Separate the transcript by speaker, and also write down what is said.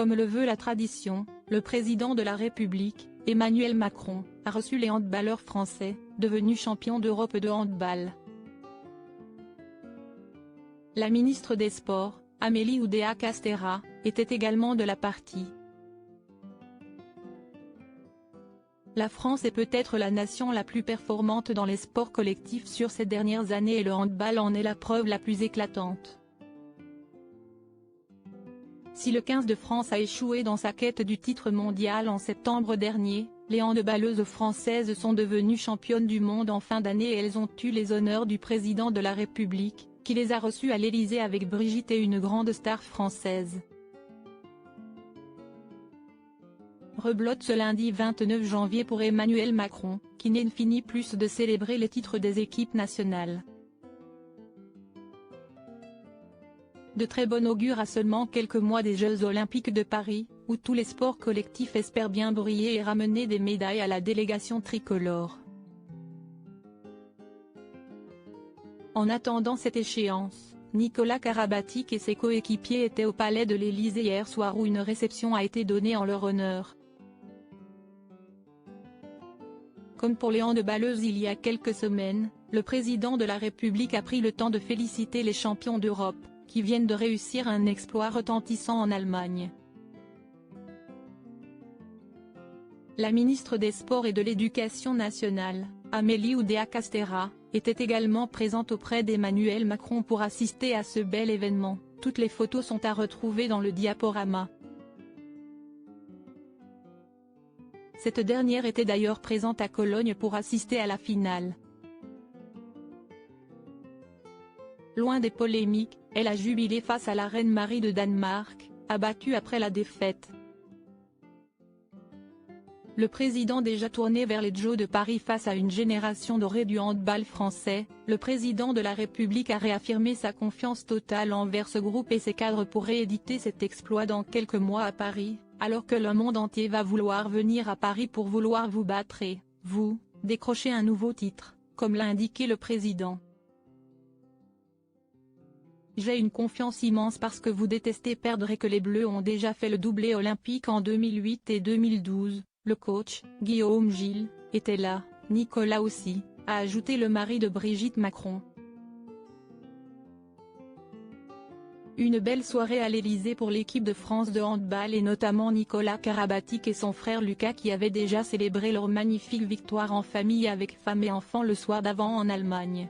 Speaker 1: Comme le veut la tradition, le président de la République, Emmanuel Macron, a reçu les handballeurs français, devenus champions d'Europe de handball. La ministre des Sports, Amélie Oudéa-Castéra, était également de la partie. La France est peut-être la nation la plus performante dans les sports collectifs sur ces dernières années et le handball en est la preuve la plus éclatante. Si le 15 de France a échoué dans sa quête du titre mondial en septembre dernier, les handballeuses françaises sont devenues championnes du monde en fin d'année et elles ont eu les honneurs du président de la République, qui les a reçues à l'Élysée avec Brigitte et une grande star française. Rebelote ce lundi 29 janvier pour Emmanuel Macron, qui n'en finit plus de célébrer les titres des équipes nationales. De très bon augure à seulement quelques mois des Jeux Olympiques de Paris, où tous les sports collectifs espèrent bien briller et ramener des médailles à la délégation tricolore. En attendant cette échéance, Nicolas Karabatic et ses coéquipiers étaient au palais de l'Élysée hier soir où une réception a été donnée en leur honneur. Comme pour les handballeuses il y a quelques semaines, le président de la République a pris le temps de féliciter les champions d'Europe, qui viennent de réussir un exploit retentissant en Allemagne. La ministre des Sports et de l'Éducation nationale, Amélie Oudéa-Castéra, était également présente auprès d'Emmanuel Macron pour assister à ce bel événement. Toutes les photos sont à retrouver dans le diaporama. Cette dernière était d'ailleurs présente à Cologne pour assister à la finale. Loin des polémiques, elle a jubilé face à la reine Marie de Danemark, abattue après la défaite. Le président déjà tourné vers les Jeux de Paris face à une génération dorée du handball français, le président de la République a réaffirmé sa confiance totale envers ce groupe et ses cadres pour rééditer cet exploit dans quelques mois à Paris, alors que le monde entier va vouloir venir à Paris pour vouloir vous battre et, vous, décrocher un nouveau titre, comme l'a indiqué le président. J'ai une confiance immense parce que vous détestez perdre et que les Bleus ont déjà fait le doublé olympique en 2008 et 2012, le coach, Guillaume Gilles, était là, Nicolas aussi, a ajouté le mari de Brigitte Macron. Une belle soirée à l'Élysée pour l'équipe de France de handball et notamment Nicolas Karabatic et son frère Lucas qui avaient déjà célébré leur magnifique victoire en famille avec femme et enfants le soir d'avant en Allemagne.